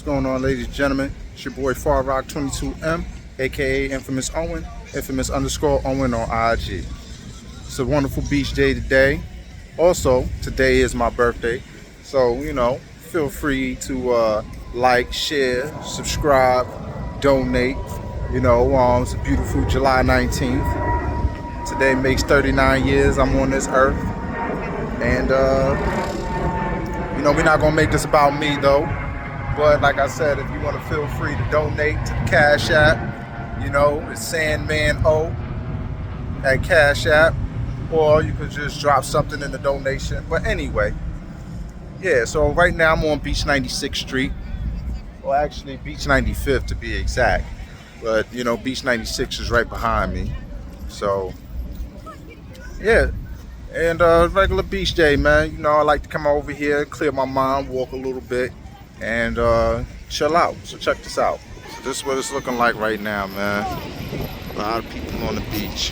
going on, ladies and gentlemen? It's your boy Far Rock 22M, aka Infamous Owen, infamous underscore Owen on IG. It's a wonderful beach day today. Also, today is my birthday, so feel free to like, share, subscribe, donate. It's a beautiful July 19th. Today makes 39 years I'm on this earth, and we're not gonna make this about me though. But like I said, if you want to, feel free to donate to the Cash App. It's Sandman O at Cash App, or you could just drop something in the donation. But anyway, yeah. So right now I'm on Beach 96th Street, well actually Beach 95th to be exact. But Beach 96 is right behind me. So yeah. And regular beach day, man. I like to come over here, clear my mind, walk a little bit, and chill out. So check this out. So this is what it's looking like right now, man. A lot of people on the beach.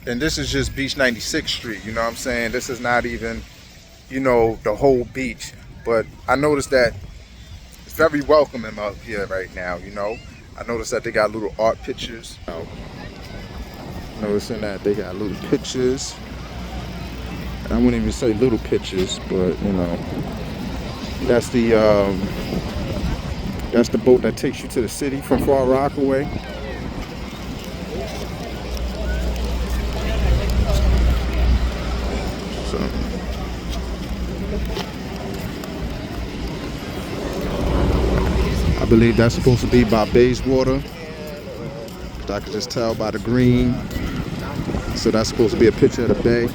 And this is just Beach 96th Street, you know what I'm saying? This is not even, the whole beach. But I noticed that it's very welcoming up here right now, I noticed that they got little art pictures. Noticing that they got little pictures. And I wouldn't even say little pictures, but, that's the boat that takes you to the city from Far Rockaway. I believe that's supposed to be by Bayswater. I can just tell by the green. So that's supposed to be a picture of the bay.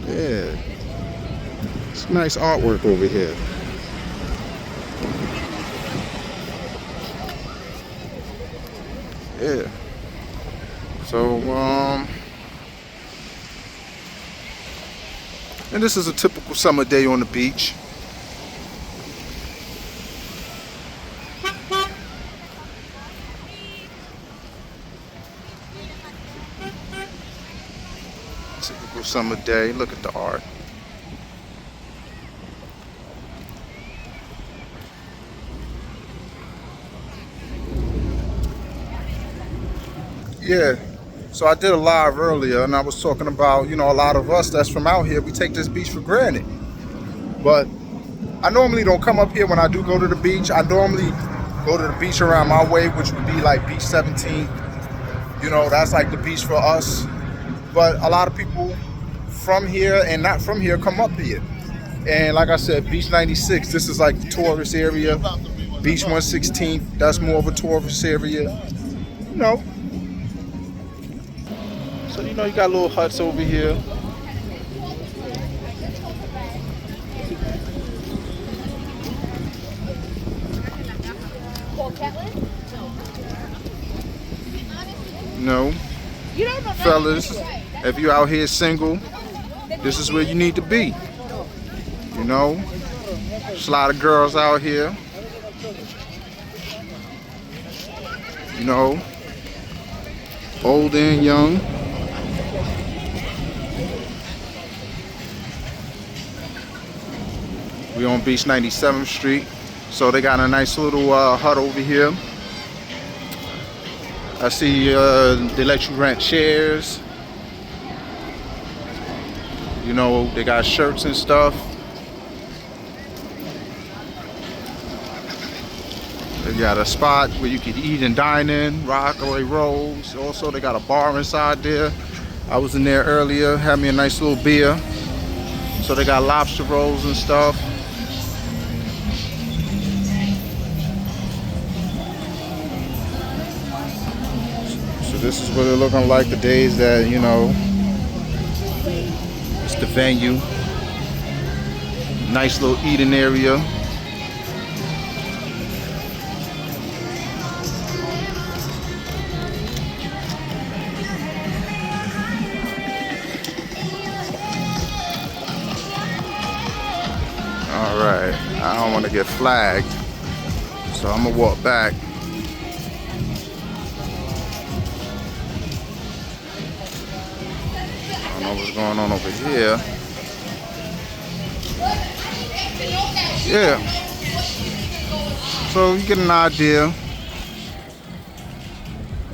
Yeah. It's nice artwork over here. Yeah. So, and this is a typical summer day on the beach. Typical summer day. Look at the art. Yeah. So I did a live earlier, and I was talking about, a lot of us that's from out here, we take this beach for granted. But I normally don't come up here when I do go to the beach. I normally go to the beach around my way, which would be like Beach 17. That's like the beach for us. But a lot of people from here and not from here come up here. And like I said, Beach 96, this is like the tourist area. Beach 116, that's more of a tourist area. So you got little huts over here. Fellas, if you out here single, this is where you need to be. There's a lot of girls out here. Old and young. We on Beach 97th Street. So they got a nice little hut over here. I see they let you rent chairs. They got shirts and stuff. They got a spot where you could eat and dine in, Rockaway rolls. Also, they got a bar inside there. I was in there earlier, had me a nice little beer. So they got lobster rolls and stuff. This is what it's looking like the days that, it's the venue. Nice little eating area. Alright, I don't want to here flagged. So I'm gonna walk back. I don't know what's going on over here. Yeah. So you get an idea.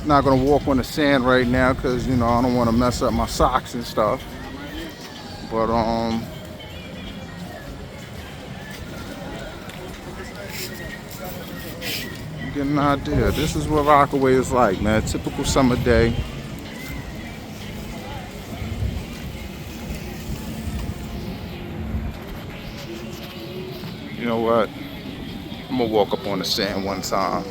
Not gonna walk on the sand right now because you know I don't want to mess up my socks and stuff. But you get an idea. This is what Rockaway is like, man. Typical summer day. You know what? I'm gonna walk up on the sand one time.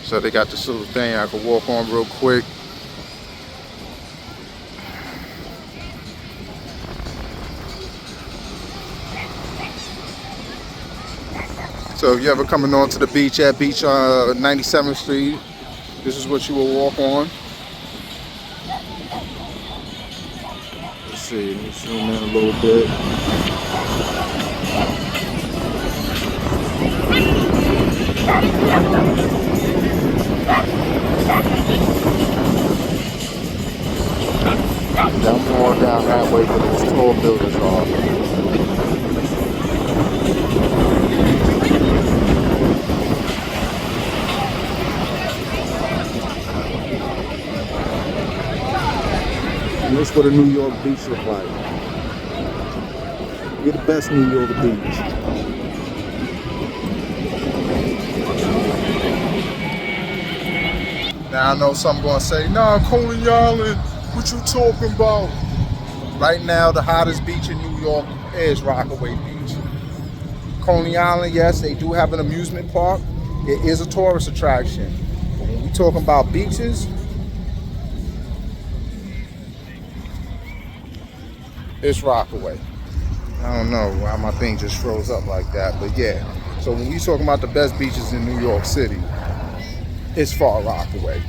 So they got this little thing I can walk on real quick. So if you ever coming onto the beach at 97th Street, this is what you will walk on. Let's see, let me zoom in a little bit. I'm going down that way where those tall buildings are. And this is what a New York beach looks like. You're the best New York beach. Now I know some going to say, nah, Coney Island, what you talking about? Right now, the hottest beach in New York is Rockaway Beach. Coney Island, yes, they do have an amusement park. It is a tourist attraction. But when we talking about beaches, it's Rockaway. I don't know why my thing just froze up like that, but yeah. So when we talking about the best beaches in New York City, it's Far Rockaway.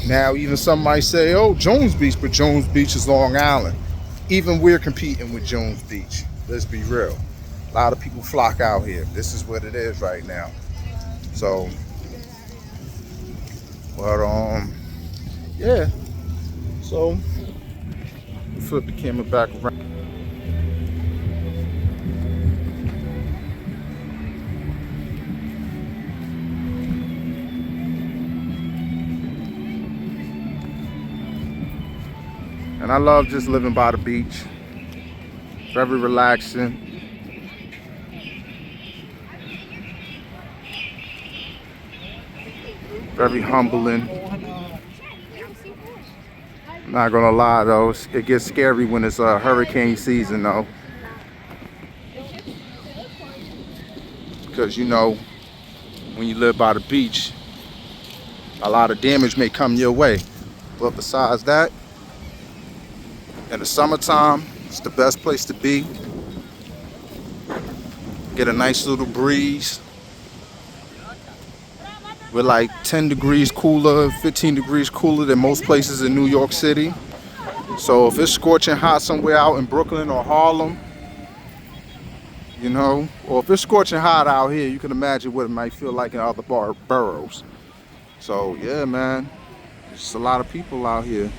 Now, even some might say, oh, Jones Beach, but Jones Beach is Long Island. Even we're competing with Jones Beach. Let's be real. A lot of people flock out here. This is what it is right now. So, but yeah. So, flip the camera back around. And I love just living by the beach. Very relaxing. Very humbling. Not gonna lie though, it gets scary when it's hurricane season though. Because you know, when you live by the beach, a lot of damage may come your way. But besides that, in the summertime, it's the best place to be. Get a nice little breeze. We're like 10 degrees cooler, 15 degrees cooler than most places in New York City. So if it's scorching hot somewhere out in Brooklyn or Harlem, you know, or if it's scorching hot out here, you can imagine what it might feel like in other boroughs. So yeah, man, there's a lot of people out here.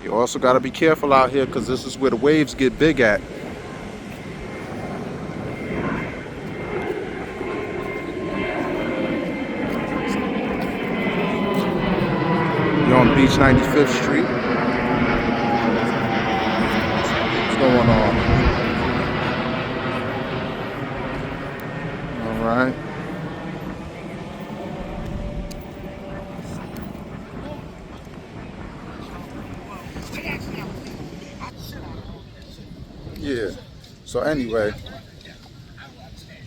You also got to be careful out here because this is where the waves get big at. You're on Beach 95th Street. What's going on? All right. Yeah, so anyway,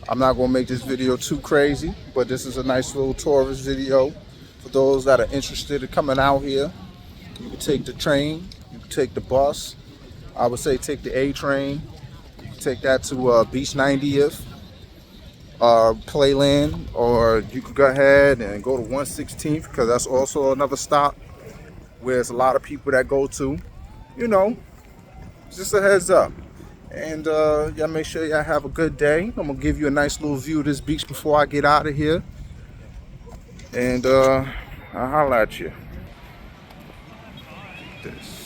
I'm not going to make this video too crazy, but this is a nice little tourist video for those that are interested in coming out here. You can take the train, you can take the bus. I would say take the A train. You can take that to Beach 90th, Playland, or you could go ahead and go to 116th because that's also another stop where there's a lot of people that go to. You know, just a heads up. And y'all make sure y'all have a good day. I'm gonna give you a nice little view of this beach before I get out of here. And I'll holler at you. This.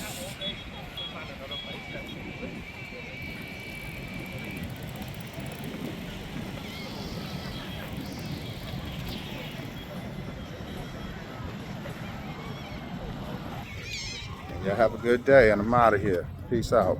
Y'all have a good day, and I'm out of here. Peace out.